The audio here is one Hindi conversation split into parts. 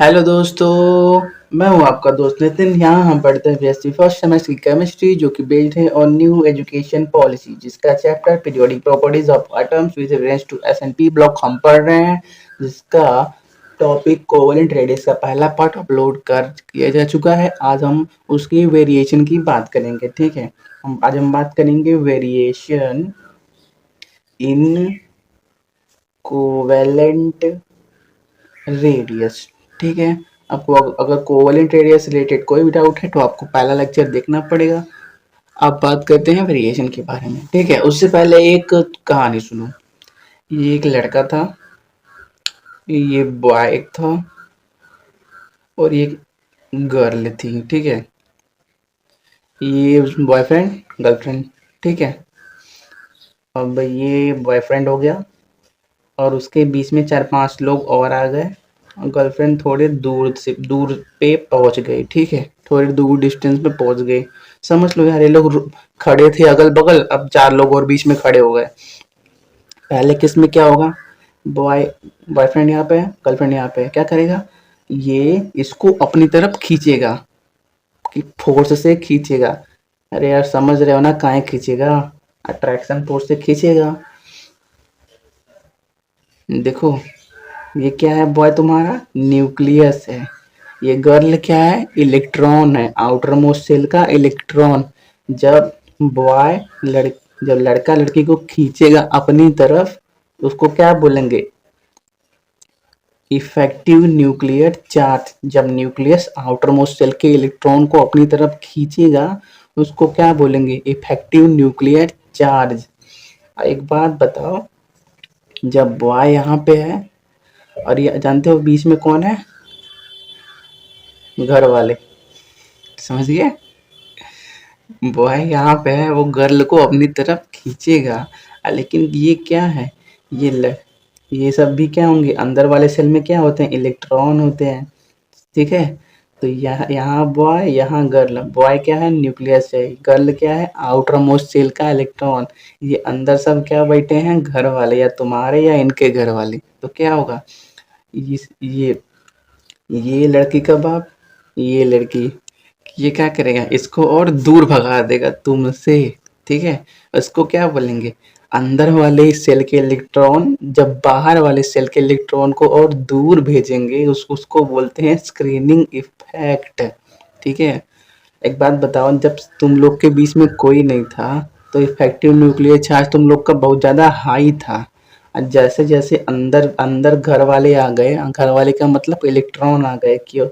हेलो दोस्तों, मैं हूं आपका दोस्त नितिन। यहाँ हम पढ़ते हैं बीएससी फर्स्ट सेमेस्टर की केमिस्ट्री, जो कि बेस्ड है ऑन न्यू एजुकेशन पॉलिसी, जिसका chapter periodic properties of atoms with reference to S and P block हम पढ़ रहे हैं, जिसका टॉपिक कोवेलेंट रेडियस का पहला पार्ट अपलोड कर किया जा चुका है। आज हम उसकी वेरिएशन की बात करेंगे। ठीक है, आज हम बात करेंगे वेरिएशन इन कोवेलेंट रेडियस। ठीक है, आपको अगर कोवेलेंट रेडियस रिलेटेड कोई भी डाउट है तो आपको पहला लेक्चर देखना पड़ेगा। अब बात करते हैं वेरिएशन के बारे में। ठीक है, उससे पहले एक कहानी सुनो। ये एक लड़का था, ये बॉय था और ये गर्ल थी। ठीक है, ये बॉयफ्रेंड गर्लफ्रेंड। ठीक है, अब ये बॉयफ्रेंड हो गया और उसके बीच में 4-5 लोग और आ गए। गर्लफ्रेंड थोड़े दूर पे पहुंच गई। ठीक है, थोड़ी दूर डिस्टेंस पे पहुंच गई। समझ लो यार, ये लोग खड़े थे अगल बगल, अब 4 लोग और बीच में खड़े हो गए। पहले किस में क्या होगा, बॉयफ्रेंड यहाँ पे है, गर्लफ्रेंड यहाँ पे है। क्या करेगा, ये इसको अपनी तरफ खींचेगा, कि फोर्स से खींचेगा। अरे यार समझ रहे हो ना, काहे खींचेगा, अट्रैक्शन फोर्स से खींचेगा। देखो, ये क्या है, बॉय तुम्हारा न्यूक्लियस है, ये गर्ल क्या है, इलेक्ट्रॉन है, आउटर मोस्ट सेल का इलेक्ट्रॉन। जब बॉय जब लड़का लड़की को खींचेगा अपनी तरफ, उसको क्या बोलेंगे, इफेक्टिव न्यूक्लियर चार्ज। जब न्यूक्लियस आउटर मोस्ट सेल के इलेक्ट्रॉन को अपनी तरफ खींचेगा, उसको क्या बोलेंगे, इफेक्टिव न्यूक्लियर चार्ज। एक बात बताओ, जब बॉय यहाँ पे है और ये जानते हो बीच में कौन है, घर वाले, समझ गए। बॉय यहाँ पे है, वो गर्ल को अपनी तरफ खींचेगा। लेकिन ये क्या है, ये सब भी क्या होंगे, अंदर वाले सेल में क्या होते हैं, इलेक्ट्रॉन होते हैं। ठीक है, तो यहाँ बॉय, यहाँ गर्ल। बॉय क्या है, न्यूक्लियस है, गर्ल क्या है, आउटर मोस्ट सेल का इलेक्ट्रॉन। ये अंदर सब क्या बैठे हैं, घर वाले, या तुम्हारे या इनके घर वाले। तो क्या होगा, ये लड़की का बाप, ये लड़की, ये क्या करेगा, इसको और दूर भगा देगा तुमसे। ठीक है, इसको क्या बोलेंगे, अंदर वाले सेल के इलेक्ट्रॉन जब बाहर वाले सेल के इलेक्ट्रॉन को और दूर भेजेंगे, उसको बोलते हैं स्क्रीनिंग इफेक्ट। ठीक है, एक बात बताओ, जब तुम लोग के बीच में कोई नहीं था तो इफेक्टिव न्यूक्लियर चार्ज तुम लोग का बहुत ज़्यादा हाई था। और जैसे जैसे अंदर अंदर घर वाले आ गए, घर वाले का मतलब इलेक्ट्रॉन आ गए, क्यों,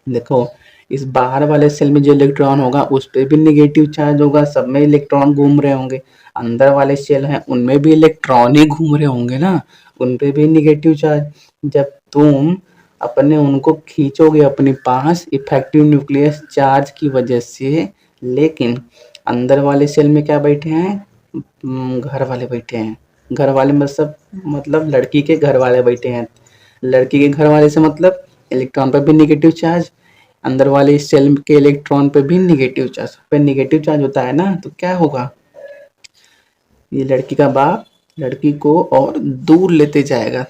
देखो, इस बाहर वाले सेल में जो इलेक्ट्रॉन होगा उस पे भी निगेटिव चार्ज होगा, सब में इलेक्ट्रॉन घूम रहे होंगे। अंदर वाले सेल हैं उनमें भी इलेक्ट्रॉन ही घूम रहे होंगे ना, उन पे भी निगेटिव चार्ज। जब तुम अपने उनको खींचोगे अपने पास इफेक्टिव न्यूक्लियस चार्ज की वजह से, लेकिन अंदर वाले सेल में क्या बैठे हैं, घर वाले बैठे हैं। घर वाले मतलब लड़की के घर वाले बैठे हैं। लड़की के घर वाले से मतलब इलेक्ट्रॉन पर भी निगेटिव चार्ज, अंदर वाले सेल के इलेक्ट्रॉन पे भी निगेटिव चार्ज, पे निगेटिव चार्ज होता है ना, तो क्या होगा, ये लड़की का बाप लड़की को और दूर लेते जाएगा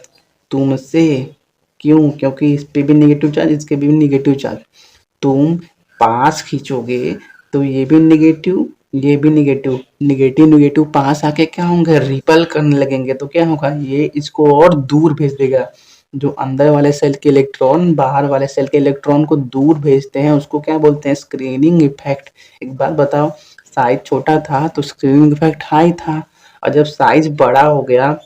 तुमसे। क्यों, क्योंकि इस पे भी निगेटिव चार्ज, इसके भी निगेटिव चार्ज। तुम पास खींचोगे तो ये भी निगेटिव, ये भी निगेटिव, निगेटिव निगेटिव पास आके क्या होंगे, रिपल करने लगेंगे। तो क्या होगा, ये इसको और दूर भेज देगा। जो अंदर वाले सेल के इलेक्ट्रॉन बाहर वाले सेल के इलेक्ट्रॉन को दूर भेजते हैं, उसको क्या बोलते हैं, स्क्रीनिंग इफेक्ट। एक बात बताओ, साइज छोटा था तो स्क्रीनिंग इफेक्ट हाई था, और जब साइज बड़ा हो गया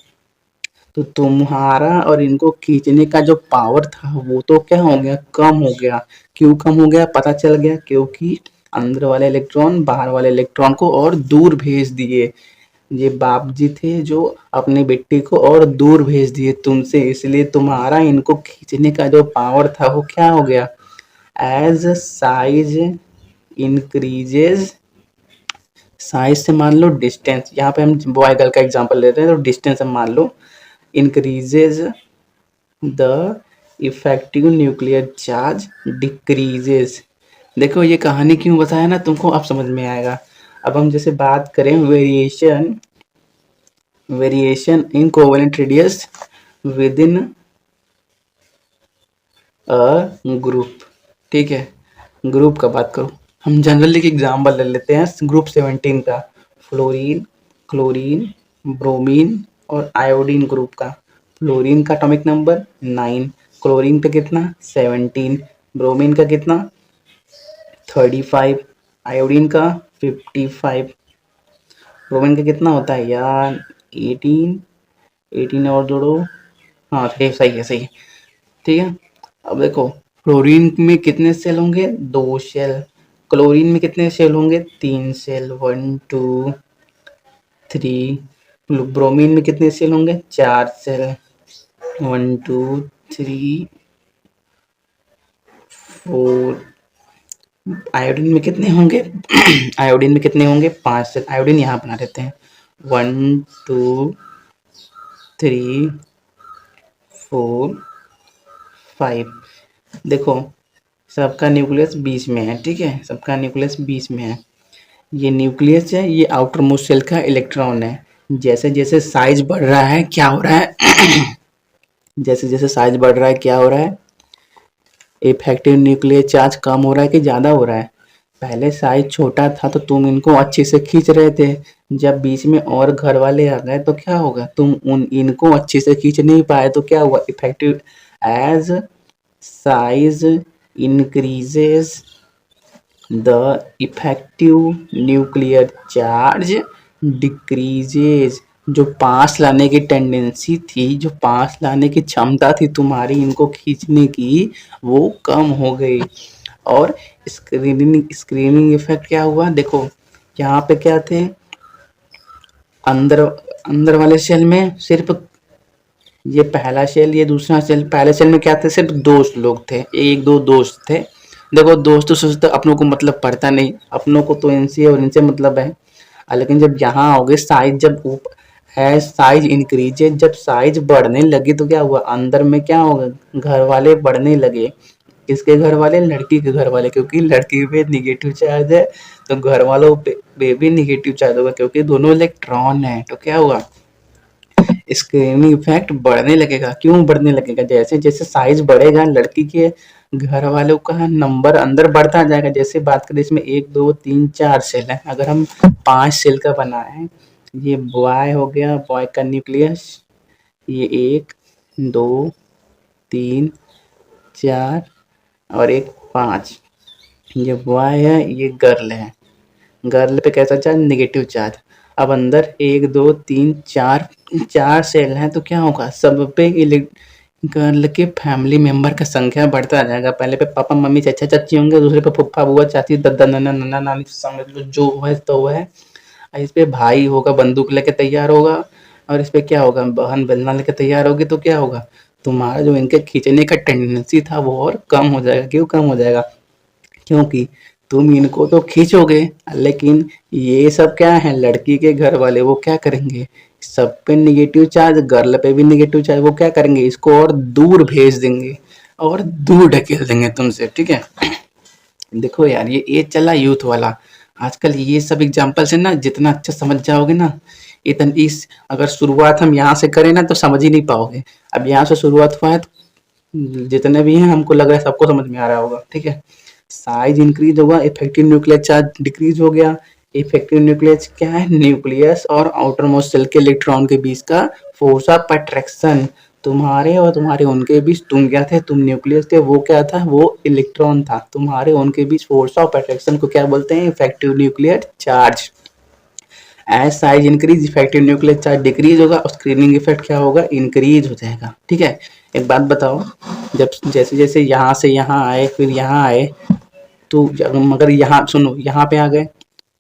तो तुम्हारा और इनको खींचने का जो पावर था वो तो क्या हो गया, कम हो गया। क्यों कम हो गया, पता चल गया, क्योंकि अंदर वाले इलेक्ट्रॉन बाहर वाले इलेक्ट्रॉन को और दूर भेज दिए। ये बाप जी थे जो अपनी बेटी को और दूर भेज दिए तुमसे, इसलिए तुम्हारा इनको खींचने का जो पावर था वो क्या हो गया, एज साइज इंक्रीजेज। साइज से मान लो डिस्टेंस, यहाँ पे हम बॉय गर्ल का एग्जांपल लेते हैं, तो डिस्टेंस हम मान लो increases, the effective nuclear charge decreases. देखो ये कहानी क्यों बताया ना तुमको, अब समझ में आएगा। अब हम जैसे बात करें variation in covalent radius with in group, ठीक है। ग्रुप का बात करो, हम जनरली एक एग्जाम्पल ले लेते हैं ग्रुप 17 का, फ्लोरीन, क्लोरीन, ब्रोमीन और आयोडीन ग्रुप का। फ्लोरीन का एटॉमिक नंबर 9, क्लोरीन का कितना 17, ब्रोमीन का कितना 35, आयोडीन का 55, ब्रोमीन का कितना होता है यार 18, 18 और जोड़ो, हाँ सही है, सही है, ठीक है। अब देखो फ्लोरीन में कितने सेल होंगे 2 सेल, क्लोरीन में कितने सेल होंगे 3 सेल 1 2 3, ब्रोमीन में कितने सेल होंगे 4 सेल 1 2 3 4, आयोडीन में कितने होंगे आयोडीन में कितने होंगे 5 सेल, आयोडीन यहाँ बना देते हैं 1 2 3 4 5। देखो सबका न्यूक्लियस बीच में है, ठीक है, सबका न्यूक्लियस बीच में है। ये न्यूक्लियस है, ये आउटर मोस्ट सेल का इलेक्ट्रॉन है। जैसे जैसे साइज बढ़ रहा है क्या हो रहा है जैसे जैसे साइज बढ़ रहा है क्या हो रहा है, इफेक्टिव न्यूक्लियर चार्ज कम हो रहा है कि ज़्यादा हो रहा है। पहले साइज छोटा था तो तुम इनको अच्छे से खींच रहे थे, जब बीच में और घर वाले आ गए तो क्या होगा, तुम इनको अच्छे से खींच नहीं पाए तो क्या हुआ, effective as size increases the effective nuclear charge decreases। जो पास लाने की टेंडेंसी थी, जो पास लाने की क्षमता थी तुम्हारी इनको खींचने की, वो कम हो गई। और स्क्रीनिंग इफेक्ट क्या हुआ, देखो यहाँ पे क्या थे, अंदर अंदर वाले सेल में सिर्फ ये पहला सेल, ये दूसरा सेल, पहले सेल में क्या थे सिर्फ दोस्त लोग थे, एक दो दोस्त थे। देखो दोस्तों से तो अपनों को मतलब पड़ता नहीं, अपनों को तो इनसे और इनसे मतलब है। लेकिन जब यहाँ आओगे साइज जब है, साइज इंक्रीज, जब साइज बढ़ने लगी तो क्या हुआ, अंदर में क्या होगा, घर वाले बढ़ने लगे। किसके घर वाले, लड़की के घर वाले, क्योंकि लड़की पे निगेटिव चार्ज है तो घर वालों पे भी निगेटिव चार्ज होगा, क्योंकि दोनों इलेक्ट्रॉन है। तो क्या हुआ, स्क्रीनिंग इफेक्ट बढ़ने लगेगा। क्यों बढ़ने लगेगा, जैसे जैसे साइज बढ़ेगा लड़की के घर वालों का नंबर अंदर बढ़ता जाएगा। जैसे बात करें इसमें 1 2 3 4 सेल है, अगर हम 5 सेल का बनाए हैं, ये बॉय हो गया, बॉय का न्यूक्लियस, ये 1 2 3 4 और एक 5, ये बॉय है, ये गर्ल है। गर्ल पे कैसा चार्ज, नेगेटिव चार्ज। अब अंदर 1 2 3 4 सेल हैं तो क्या होगा, सब पे गर्ल के फैमिली मेंबर का संख्या बढ़ता जाएगा। पहले पे पापा मम्मी चाचा चाची होंगे, दूसरे पे फुफ्फा बुआ चाची दादा नाना नाना नानी, समझ लो जो है तो है। इस पे भाई होगा, बंदूक लेके तैयार होगा, और इस पे क्या होगा, बहन बेलना लेके तैयार होगी। तो क्या होगा, तुम्हारा जो इनके खींचने का टेंडेंसी था वो और कम हो जाएगा। क्यों कम हो जाएगा, क्योंकि तुम इनको तो खींचोगे, लेकिन ये सब क्या है, लड़की के घर वाले, वो क्या करेंगे, सब पे निगेटिव चार्ज, गर्ल पे भी निगेटिव चार्ज, वो क्या करेंगे, इसको और दूर भेज देंगे और दूर ढकेल देंगे तुमसे, ठीक है। देखो यार ये चला यूथ वाला। आजकल ये सब एग्जाम्पल से ना जितना अच्छा समझ जाओगे ना, इतन इस अगर शुरुआत हम यहाँ से करें ना तो समझ ही नहीं पाओगे। अब यहाँ से शुरुआत हुआ है तो जितने भी हैं हमको लग रहा है सबको समझ में आ रहा होगा, ठीक है। साइज इंक्रीज होगा, इफेक्टिव न्यूक्लियर चार्ज डिक्रीज हो गया। इफेक्टिव न्यूक्लियर क्या है, न्यूक्लियस और आउटर मोस्ट सेल के इलेक्ट्रॉन के बीच का फोर्स ऑफ अट्रैक्शन। तुम्हारे और तुम्हारे उनके बीच, तुम क्या थे, तुम न्यूक्लियस थे, वो क्या था, वो इलेक्ट्रॉन था। तुम्हारे उनके बीच फोर्स ऑफ अट्रैक्शन को क्या बोलते हैं, effective nuclear charge. As size increase, effective nuclear charge decrease होगा और स्क्रीनिंग इफेक्ट क्या होगा, इंक्रीज हो जाएगा, ठीक है। एक बात बताओ, जब जैसे जैसे यहाँ से यहाँ आए फिर यहाँ आए, तो मगर यहाँ सुनो, यहाँ पे आ गए,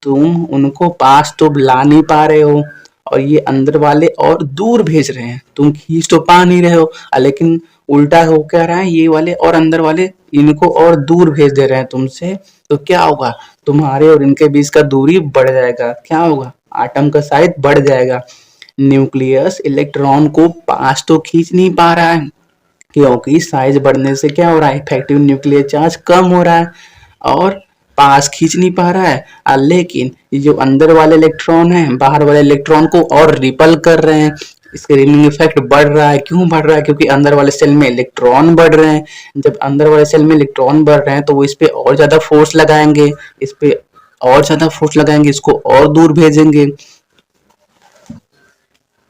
तुम उनको पास तो ला नहीं पा रहे हो, और ये अंदर वाले और दूर भेज रहे हैं, तुम खींच तो पा नहीं रहे हो, लेकिन उल्टा हो क्या रहा है, ये वाले और अंदर वाले इनको और दूर भेज दे रहे हैं तुमसे। तो क्या होगा, तुम्हारे और इनके बीच का दूरी बढ़ जाएगा। क्या होगा, आटम का साइज बढ़ जाएगा। न्यूक्लियस इलेक्ट्रॉन को पास तो खींच नहीं पा रहा है, क्योंकि साइज बढ़ने से क्या हो रहा है, इफेक्टिव न्यूक्लियर चार्ज कम हो रहा है और पास खींच नहीं पा रहा है। लेकिन ये जो अंदर वाले इलेक्ट्रॉन है बाहर वाले इलेक्ट्रॉन को और रिपल कर रहे हैं। स्क्रीनिंग इफेक्ट बढ़ रहा है, क्यों बढ़ रहा है? क्योंकि अंदर वाले सेल में इलेक्ट्रॉन बढ़ रहे हैं। जब अंदर वाले सेल में इलेक्ट्रॉन बढ़ रहे हैं तो वो इस पे और ज्यादा फोर्स लगाएंगे, इस पे और ज्यादा फोर्स लगाएंगे, इसको और दूर भेजेंगे।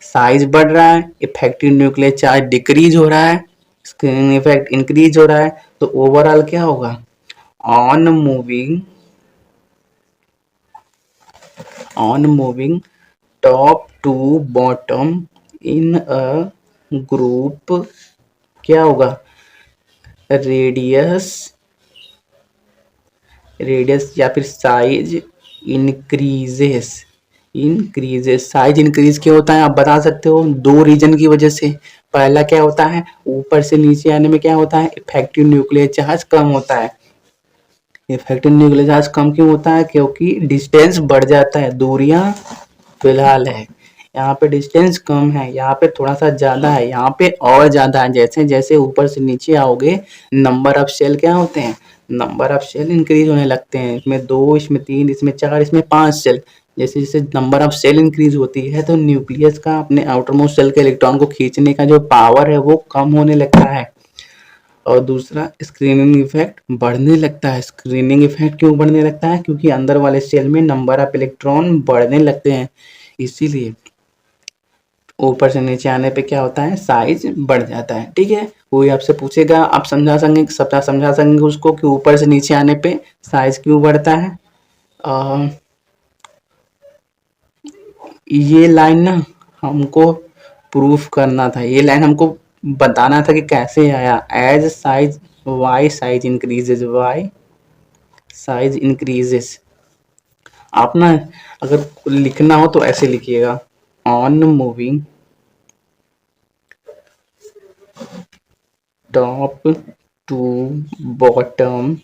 साइज बढ़ रहा है, इफेक्टिव न्यूक्लियर चार्ज डिक्रीज हो रहा है, स्क्रीनिंग इफेक्ट इंक्रीज हो रहा है। तो ओवरऑल क्या होगा? On moving top to bottom in a group क्या होगा? रेडियस या फिर साइज इंक्रीजेस। साइज इंक्रीज क्यों होता है आप बता सकते हो? दो रीजन की वजह से। पहला क्या होता है? ऊपर से नीचे आने में क्या होता है? इफेक्टिव न्यूक्लियर चार्ज कम होता है। इफेक्टिव न्यूक्लियर चार्ज कम क्यों होता है? क्योंकि डिस्टेंस बढ़ जाता है, दूरियां फिलहाल है, यहाँ पे डिस्टेंस कम है, यहाँ पे थोड़ा सा ज्यादा है, यहाँ पे और ज्यादा है। जैसे जैसे ऊपर से नीचे आओगे नंबर ऑफ सेल क्या होते हैं? नंबर ऑफ सेल इंक्रीज होने लगते हैं। इसमें 2, इसमें 3, इसमें 4, इसमें 5 सेल। जैसे जैसे नंबर ऑफ सेल इंक्रीज होती है तो न्यूक्लियस का अपने आउटर मोस्ट सेल के इलेक्ट्रॉन को खींचने का जो पावर है वो कम होने लगता है। और दूसरा स्क्रीनिंग इफेक्ट बढ़ने लगता है। स्क्रीनिंग इफेक्ट क्यों बढ़ने लगता है? क्योंकि अंदर वाले सेल में नंबर ऑफ इलेक्ट्रॉन बढ़ने लगते हैं, इसीलिए ऊपर से नीचे आने पे क्या होता है? साइज बढ़ जाता है। ठीक है, कोई आपसे पूछेगा आप समझा सकेंगे उसको कि ऊपर से नीचे आने पे साइज क्यों बढ़ता है? ये लाइन ना हमको प्रूफ करना था, ये लाइन हमको बताना था कि कैसे आया। As size why size increases. आप ना अगर लिखना हो तो ऐसे लिखिएगा, on moving top to bottom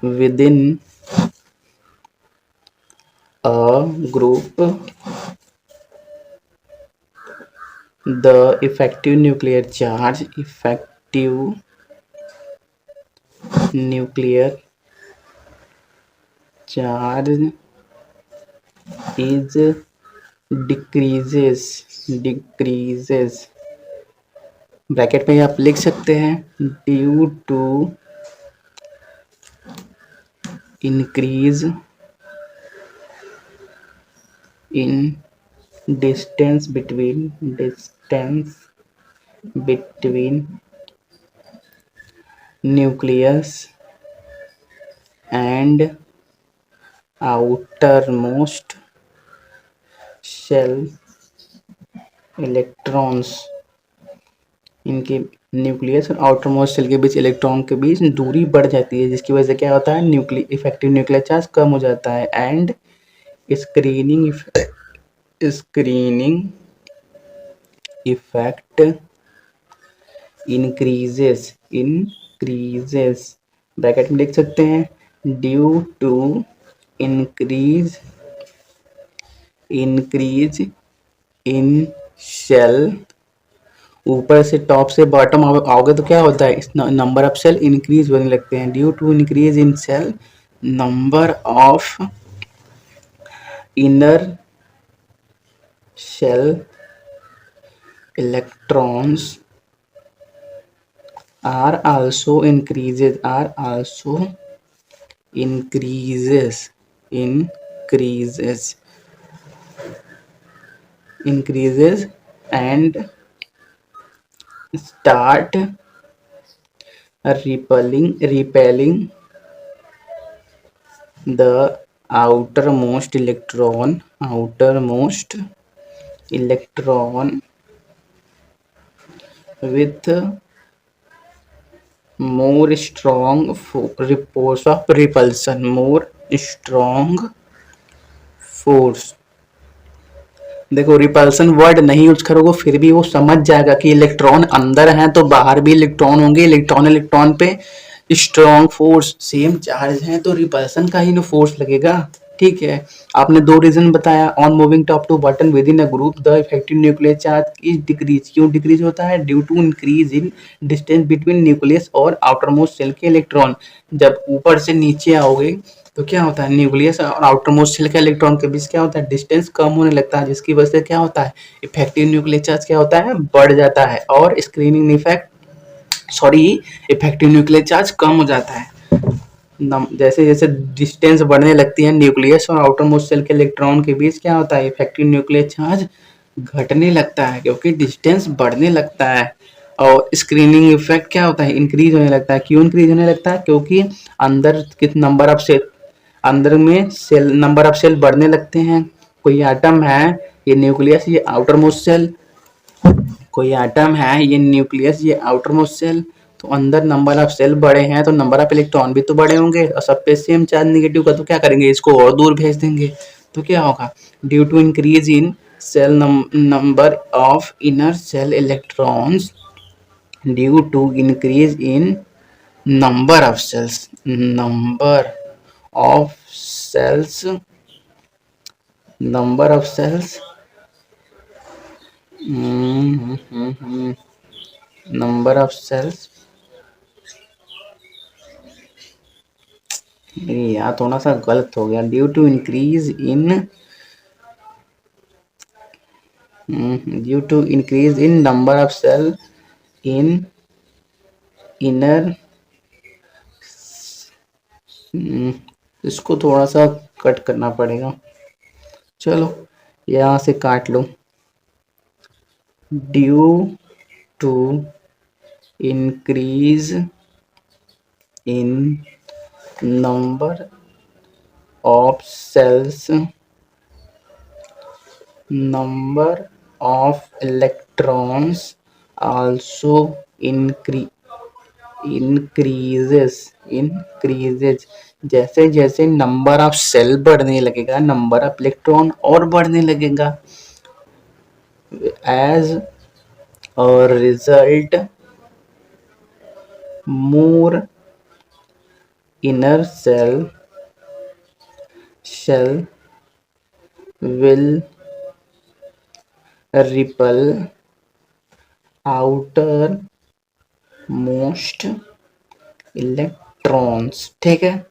within a group, the effective nuclear charge is decreases। Bracket में आप लिख सकते हैं due to increase in distance between nucleus and outermost shell electrons। इनके न्यूक्लियस और आउटर मोस्ट सेल के बीच इलेक्ट्रॉन के बीच दूरी बढ़ जाती है, जिसकी वजह से क्या होता है? इफेक्टिव न्यूक्लियर चार्ज कम हो जाता है। And screening effect increases bracket में लिख सकते हैं due to increase in shell. ऊपर से टॉप से बॉटम आओगे तो क्या होता है? नंबर ऑफ सेल इंक्रीज होने लगते हैं। Due to increase in shell number of inner shell electrons are also increases and start repelling the outermost electron with more strong force of repulsion। देखो रिपल्सन वर्ड नहीं यूज करोगे फिर भी वो समझ जाएगा कि इलेक्ट्रॉन अंदर हैं तो बाहर भी इलेक्ट्रॉन होंगे। इलेक्ट्रॉन पे स्ट्रॉन्ग फोर्स, सेम चार्ज है तो रिपल्सन का ही ना फोर्स लगेगा। ठीक है, आपने दो रीजन बताया। On moving top to bottom within a group the effective nuclear charge is decrease. क्यों डिक्रीज होता है? Due to increase in distance between nucleus और आउटर मोस्ट सेल के इलेक्ट्रॉन। जब ऊपर से नीचे आओगे तो क्या होता है, न्यूक्लियस और आउटर मोस्ट शेल के इलेक्ट्रॉन के बीच क्या होता है, डिस्टेंस कम होने लगता है, जिसकी वजह से क्या होता है, इफेक्टिव न्यूक्लियर चार्ज क्या होता है, बढ़ जाता है, और screening effect sorry effective nuclear charge कम हो जाता है। जैसे जैसे डिस्टेंस बढ़ने लगती है न्यूक्लियस और आउटर मोस्ट शेल के इलेक्ट्रॉन के बीच क्या होता है, इफेक्टिव न्यूक्लियर चार्ज घटने लगता है, क्योंकि डिस्टेंस बढ़ने लगता है। और स्क्रीनिंग इफेक्ट क्या होता है, इंक्रीज होने लगता है। क्यों इंक्रीज होने लगता है, क्योंकि अंदर कितना नंबर ऑफ सेल, अंदर में सेल नंबर ऑफ सेल बढ़ने लगते हैं। कोई एटम है, ये न्यूक्लियस, ये आउटर मोस्ट सेल, कोई एटम है, ये न्यूक्लियस, ये आउटर मोस्ट सेल, तो अंदर नंबर ऑफ सेल बड़े हैं तो नंबर ऑफ इलेक्ट्रॉन भी तो बड़े होंगे, और सब पे सेम चार्ज निगेटिव का, तो क्या करेंगे, इसको और दूर भेज देंगे। तो क्या होगा, due to increase in shell number of inner shell electrons, due to increase in number of shells, number of shells, number of shells, number of shells, यार थोड़ा सा गलत हो गया, due to increase in, due to increase in number of shell in inner, इसको थोड़ा सा कट करना पड़ेगा, चलो यहाँ से काट लो, due to increase in number of cells, number of electrons also increases, जैसे जैसे नंबर ऑफ सेल बढ़ने लगेगा, नंबर ऑफ इलेक्ट्रॉन और बढ़ने लगेगा। As a result more inner shell will repel outer most electrons. ठीक है,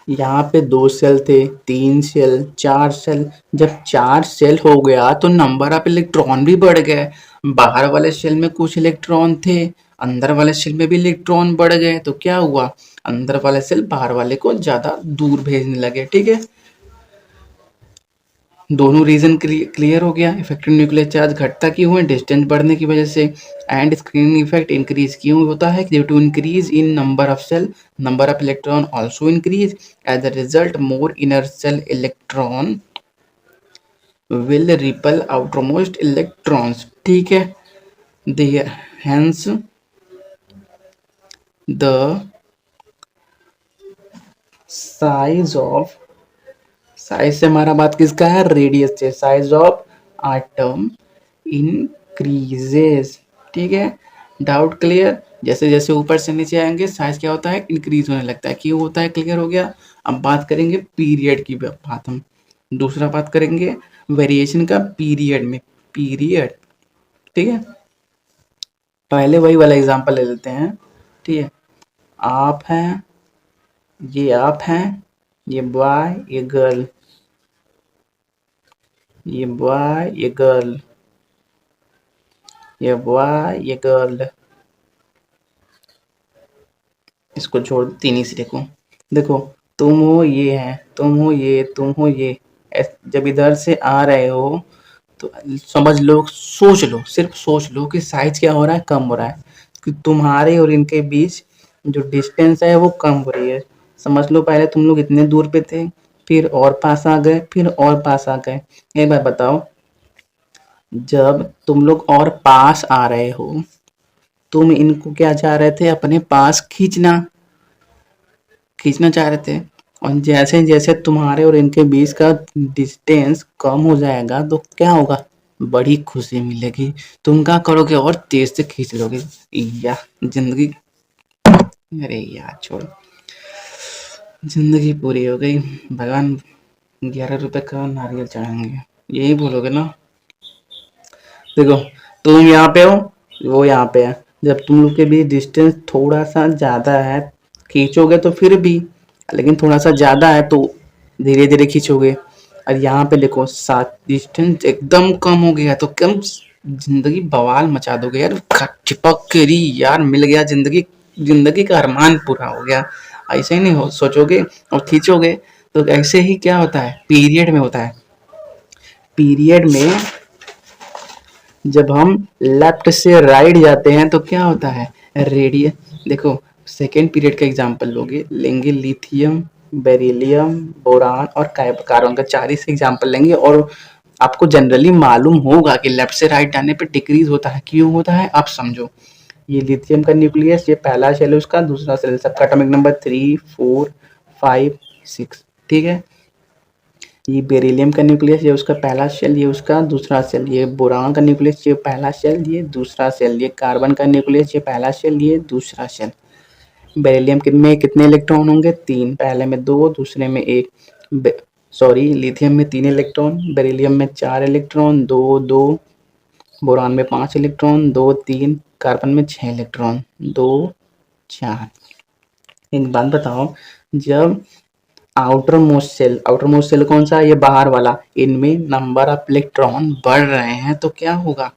यहाँ पे 2 सेल थे, 3 सेल, 4 सेल, जब 4 सेल हो गया तो नंबर ऑफ इलेक्ट्रॉन भी बढ़ गए। बाहर वाले सेल में कुछ इलेक्ट्रॉन थे, अंदर वाले सेल में भी इलेक्ट्रॉन बढ़ गए, तो क्या हुआ, अंदर वाले सेल बाहर वाले को ज्यादा दूर भेजने लगे। ठीक है, दोनों रीजन क्लियर हो गया। इफेक्टिव न्यूक्लियर चार्ज घटता क्यों है, डिस्टेंस बढ़ने की वजह से। एंड स्क्रीनिंग इफेक्ट इंक्रीज क्यों होता है, due to increase in number of shell, number of electron also increase, as a result more inner shell electron will repel outermost electrons. ठीक है, hence the size of, size से हमारा बात किसका है, रेडियस से, साइज ऑफ आटम इंक्रीजेस। ठीक है, डाउट क्लियर। जैसे जैसे ऊपर से नीचे आएंगे साइज क्या होता है, इंक्रीज होने लगता है। क्यों होता है, क्लियर हो गया। अब बात करेंगे पीरियड की बात, हम दूसरा बात करेंगे वेरिएशन का पीरियड में, पीरियड। ठीक है, पहले वही वाला एग्जांपल ले लेते हैं। ठीक है, आप हैं, ये आप हैं, ये बॉय, ये गर्ल, ये बॉय, ये गर्ल, ये बॉय, ये गर्ल, इसको छोड़, तीन ही से देखो, देखो तुम हो, ये है, तुम हो, ये, तुम हो, ये। जब इधर से आ रहे हो तो समझ लो, सोच लो, सिर्फ सोच लो कि साइज क्या हो रहा है, कम हो रहा है, कि तुम्हारे और इनके बीच जो डिस्टेंस है वो कम हो रही है। समझ लो, पहले तुम लोग इतने दूर पे थे, फिर और पास आ गए, फिर और पास आ गए। एक बार बताओ, जब तुम लोग और पास आ रहे हो, तुम इनको क्या चाह रहे थे, अपने पास खींचना, खींचना चाह रहे थे। और जैसे जैसे तुम्हारे और इनके बीच का डिस्टेंस कम हो जाएगा तो क्या होगा, बड़ी खुशी मिलेगी, तुम क्या करोगे, और तेज से खींच लोगे, या जिंदगी, अरे यार छोड़ो, जिंदगी पूरी हो गई, भगवान 11 रुपए का नारियल चढ़ाएंगे, यही बोलोगे ना। देखो, तुम यहाँ पे हो, वो यहाँ पे है, जब तुम लोग के बीच डिस्टेंस थोड़ा सा ज्यादा है, खींचोगे तो फिर भी, लेकिन थोड़ा सा ज़्यादा है तो धीरे धीरे खींचोगे। और यहाँ पे देखो साथ डिस्टेंस एकदम कम हो गया तो कम, जिंदगी बवाल मचा दोगे यार। चिपक के री यार, मिल गया, जिंदगी जिंदगी का अरमान पूरा हो गया। ऐसे ही नहीं हो सोचोगे और खींचोगे तो ऐसे ही क्या होता है, पीरियड में होता है। पीरियड में जब हम लेफ्ट से राइट जाते हैं तो क्या होता है, रेडियस। देखो सेकेंड पीरियड का एग्जांपल लेंगे लिथियम, बेरिलियम, बोरान और कार्बन का 4 ही से एग्जांपल लेंगे। और आपको जनरली मालूम होगा कि लेफ्ट से राइट जाने पे डिक्रीज होता है। क्यों होता है आप समझो। ये लिथियम का न्यूक्लियस, ये पहला शेल है उसका, दूसरा शेल, सबका एटॉमिक नंबर 3, 4, 5, 6, ठीक है। ये बेरिलियम का न्यूक्लियस, ये उसका पहला शेल, ये उसका दूसरा शेल। ये बोरान का न्यूक्लियस, ये पहला शेल, ये दूसरा शेल। ये कार्बन का न्यूक्लियस, ये पहला शेल, ये दूसरा शेल। बेरिलियम में कितने इलेक्ट्रॉन होंगे, 3, पहले में 2, दूसरे में 1। सॉरी, लिथियम में 3 इलेक्ट्रॉन, बेरिलियम में 4 इलेक्ट्रॉन, 2, 2, बोरान में 5 इलेक्ट्रॉन, 2, 3, कार्बन में 6 इलेक्ट्रॉन, 2, 4। एक बात बताओ, जब आउटर मोस्ट सेल कौन सा है, ये बाहर वाला, इनमें नंबर ऑफ इलेक्ट्रॉन बढ़ रहे हैं तो क्या होगा,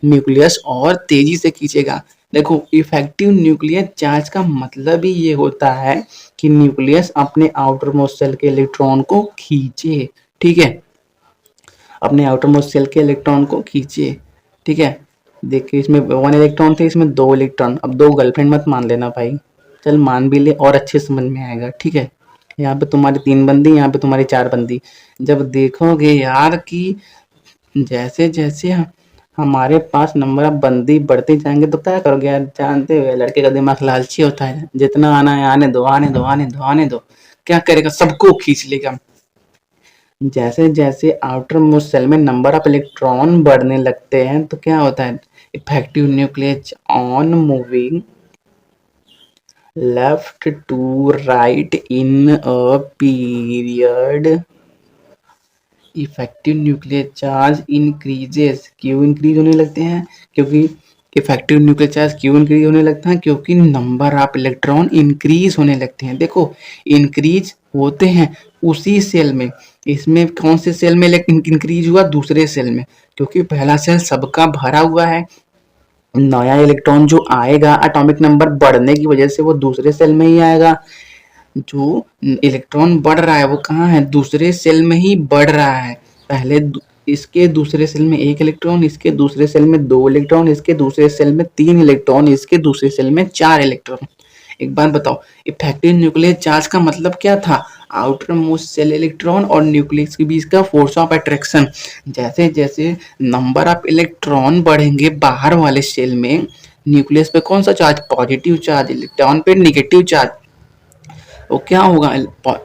न्यूक्लियस और तेजी से खींचेगा। देखो इफेक्टिव न्यूक्लियर चार्ज का मतलब ही ये होता है कि न्यूक्लियस अपने आउटर मोस्ट सेल के इलेक्ट्रॉन को खींचे, ठीक है, अपने आउटर मोस्ट सेल के इलेक्ट्रॉन को खींचे, ठीक है। देखिए इसमें 1 इलेक्ट्रॉन थे, इसमें 2 इलेक्ट्रॉन। अब 2 गर्लफ्रेंड मत मान लेना भाई, चल मान भी ले और अच्छे समझ में आएगा, ठीक है। यहाँ पे तुम्हारी 3 बंदी, यहाँ पे तुम्हारी 4 बंदी। जब देखोगे यार कि जैसे जैसे हमारे पास नंबर ऑफ बंदी बढ़ते जाएंगे तो क्या करोगे यार, जानते हो लड़के का दिमाग लालची होता है, जितना आना है आने दो, आने दो, आने दो, आने दो। क्या करेगा, सबको खींच लेगा। जैसे जैसे आउटर मोस्ट सेल में नंबर ऑफ इलेक्ट्रॉन बढ़ने लगते हैं तो क्या होता है, effective nucleus on moving left to right in a period. Effective nuclear charge increases. क्यों इंक्रीज होने लगते हैं, क्योंकि इफेक्टिव न्यूक्लियर चार्ज क्यों इंक्रीज होने लगता है, क्योंकि नंबर ऑफ इलेक्ट्रॉन इंक्रीज होने लगते हैं। देखो इंक्रीज होते हैं उसी सेल में, इसमें कौन से सेल में इंक्रीज हुआ, दूसरे सेल में, क्योंकि पहला सेल सबका भरा हुआ है। नया इलेक्ट्रॉन जो आएगा एटॉमिक नंबर बढ़ने की वजह से वो दूसरे सेल में ही आएगा। जो इलेक्ट्रॉन बढ़ रहा है वो कहाँ है, दूसरे सेल में ही बढ़ रहा है। पहले इसके दूसरे सेल में 1 इलेक्ट्रॉन, इसके दूसरे सेल में 2 इलेक्ट्रॉन, इसके दूसरे सेल में 3 इलेक्ट्रॉन, इसके दूसरे सेल में 4 इलेक्ट्रॉन। एक बात बताओ, इफेक्टिव न्यूक्लियर चार्ज का मतलब क्या था, आउटर मोस्ट सेल इलेक्ट्रॉन और न्यूक्लियस के बीच का फोर्स ऑफ अट्रैक्शन। जैसे जैसे नंबर ऑफ इलेक्ट्रॉन बढ़ेंगे बाहर वाले सेल में, न्यूक्लियस पे कौन सा चार्ज, पॉजिटिव चार्ज, इलेक्ट्रॉन पे निगेटिव चार्ज। तो क्या होगा,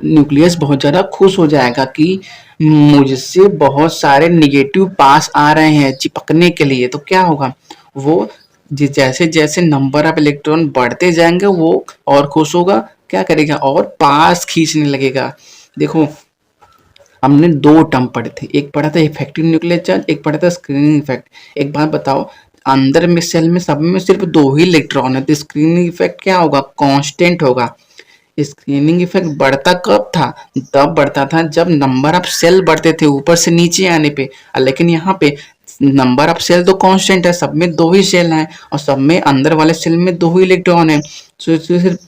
न्यूक्लियस बहुत ज़्यादा खुश हो जाएगा कि मुझसे बहुत सारे निगेटिव पास आ रहे हैं चिपकने के लिए। तो क्या होगा, वो जैसे जैसे नंबर ऑफ इलेक्ट्रॉन बढ़ते जाएंगे वो और खुश होगा, क्या करेगा, और पास खींचने लगेगा। देखो हमने 2 टर्म पढ़े थे, एक पढ़ा था इफेक्टिव न्यूक्लियर चार्ज, एक पढ़ा था स्क्रीनिंग इफेक्ट। एक बात बताओ, अंदर में सेल में सब में सिर्फ 2 ही इलेक्ट्रॉन है तो स्क्रीनिंग इफेक्ट क्या होगा, कांस्टेंट होगा। स्क्रीनिंग इफेक्ट बढ़ता कब था, तब बढ़ता था जब नंबर ऑफ सेल बढ़ते थे ऊपर से नीचे आने पे। लेकिन यहाँ पे नंबर ऑफ सेल तो कांस्टेंट है, सब में 2 ही सेल हैं और सब में अंदर वाले सेल में 2 ही इलेक्ट्रॉन है, तो सिर्फ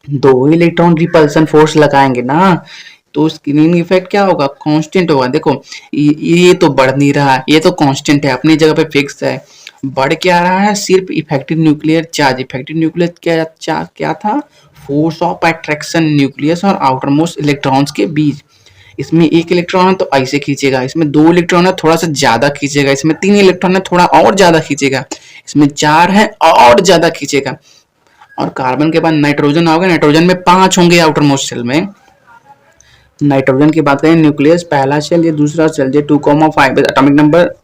2 ही इलेक्ट्रॉन रिपल्सन फोर्स लगाएंगे ना, तो स्क्रीनिंग इफेक्ट क्या होगा, कांस्टेंट होगा। देखो ये तो बढ़ नहीं रहा है, ये तो कांस्टेंट है, अपनी जगह पे फिक्स है। बढ़ क्या रहा है, सिर्फ effective nuclear charge. Effective nuclear क्या था, फोर्स ऑफ अट्रैक्शन न्यूक्लियस और आउटर मोस्ट इलेक्ट्रॉन्स के बीच। इसमें 1 इलेक्ट्रॉन है तो ऐसे खींचेगा, इसमें 2 इलेक्ट्रॉन है थोड़ा सा ज्यादा खींचेगा, इसमें 3 इलेक्ट्रॉन है थोड़ा और ज्यादा खींचेगा, इसमें 4 है और ज्यादा खींचेगा। और कार्बन के बाद नाइट्रोजन आओगे, नाइट्रोजन में 5 होंगे आउटर मोस्ट सेल में। नाइट्रोजन की बात करें, न्यूक्लियस पहला सेल, ये दूसरा सेल, ये 2,5 एटॉमिक नंबर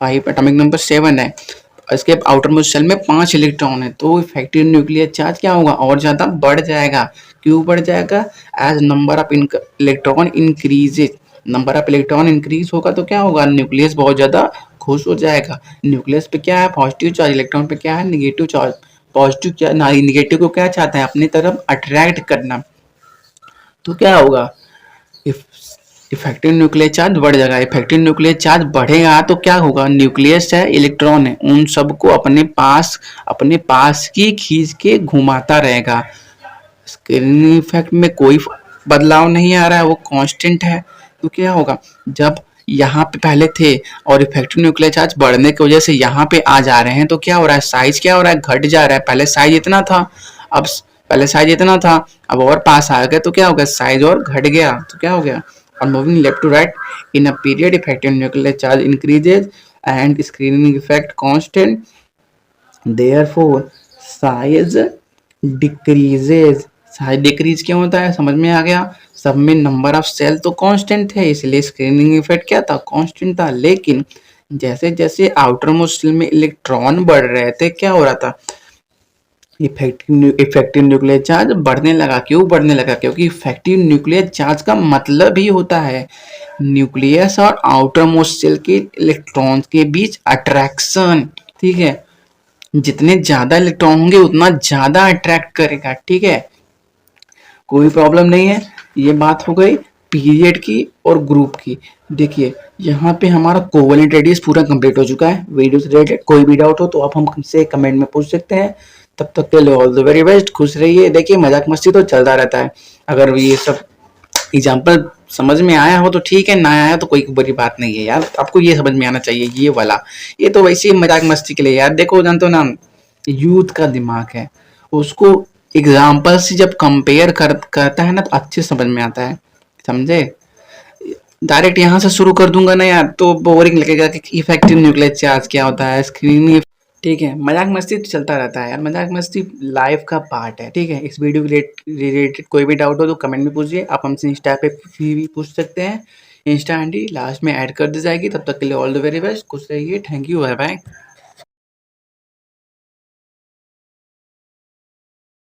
5, एटॉमिक नंबर 7 है। इसके आउटर मोस्ट सेल में 5 इलेक्ट्रॉन है तो इफेक्टिव न्यूक्लियर चार्ज क्या होगा, और ज्यादा बढ़ जाएगा। क्यों बढ़ जाएगा, as number of electron increases. Number of electron increase होगा तो क्या होगा, न्यूक्लियस बहुत ज्यादा खुश हो जाएगा। न्यूक्लियस पे क्या है, पॉजिटिव चार्ज, इलेक्ट्रॉन पे क्या है, निगेटिव चार्ज। पॉजिटिव क्या निगेटिव को क्या चाहता है, अपनी तरफ अट्रैक्ट करना। तो क्या होगा, इफेक्टिव न्यूक्लियर चार्ज बढ़ जाएगा। इफेक्टिव न्यूक्लियर चार्ज बढ़ेगा तो क्या होगा, न्यूक्लियस है, इलेक्ट्रॉन है, उन सबको अपने पास की खींच के घुमाता रहेगा। स्क्रीनिंग इफेक्ट में कोई बदलाव नहीं आ रहा है, वो कांस्टेंट है। तो क्या होगा, जब यहाँ पे पहले थे और इफेक्टिव न्यूक्लियर चार्ज बढ़ने की वजह से यहाँ पे आ जा रहे हैं, तो क्या हो रहा है, साइज क्या हो रहा है, घट जा रहा है। पहले साइज इतना था, अब पहले साइज इतना था, अब और पास आ गए, तो क्या हो गया, साइज और घट गया। तो क्या हो गया, और moving left to right in a period effective nuclear charge increases and screening effect constant, therefore size decreases. Size decrease क्यों होता है, समझ में आ गया। सब में नंबर ऑफ सेल तो कांस्टेंट थे, इसलिए स्क्रीनिंग इफेक्ट क्या था, कांस्टेंट था। लेकिन जैसे जैसे आउटर मोस्ट सेल में इलेक्ट्रॉन बढ़ रहे थे, क्या हो रहा था, इफेक्टिव न्यूक्लियर चार्ज बढ़ने लगा। क्यों बढ़ने लगा, क्योंकि इफेक्टिव न्यूक्लियर चार्ज का मतलब ही होता है न्यूक्लियस और आउटर मोस्ट सेल के इलेक्ट्रॉन्स के बीच अट्रैक्शन। ठीक है, जितने ज्यादा इलेक्ट्रॉन होंगे उतना ज्यादा अट्रैक्ट करेगा। ठीक है, कोई प्रॉब्लम नहीं है। ये बात हो गई पीरियड की और ग्रुप की। देखिए यहाँ पे हमारा कोवेलेंट रेडियस पूरा कंप्लीट हो चुका है। वीडियो से रिलेटेड कोई भी डाउट हो तो आप हमसे कमेंट में पूछ सकते हैं। तब तक के लिए ऑल द वेरी बेस्ट, खुश रहिए। देखिए मजाक मस्ती तो चलता रहता है, अगर ये सब एग्जाम्पल समझ में आया हो तो ठीक है, ना आया तो कोई बड़ी बात नहीं है यार। आपको ये समझ में आना चाहिए, ये वाला, ये तो वैसे ही मजाक मस्ती के लिए यार। देखो जानते हो ना, यूथ का दिमाग है, उसको एग्जाम्पल से जब कंपेयर करता है ना तो अच्छे समझ में आता है, समझे। डायरेक्ट यहाँ से शुरू कर दूंगा ना यार तो बोरिंग लगेगा कि इफेक्टिव न्यूक्लियर चार्ज क्या होता है, स्क्रीनिंग। ठीक है, मजाक मस्ती तो चलता रहता है यार, मजाक मस्ती लाइफ का पार्ट है। ठीक है, इस वीडियो के रिलेटेड कोई भी डाउट हो तो कमेंट में पूछिए। आप हमसे इंस्टा पे भी पूछ सकते हैं, इंस्टा आईडी लास्ट में ऐड कर दी जाएगी। तब तक के लिए ऑल द वेरी बेस्ट, खुश रहिए, थैंक यू, बाय बाय।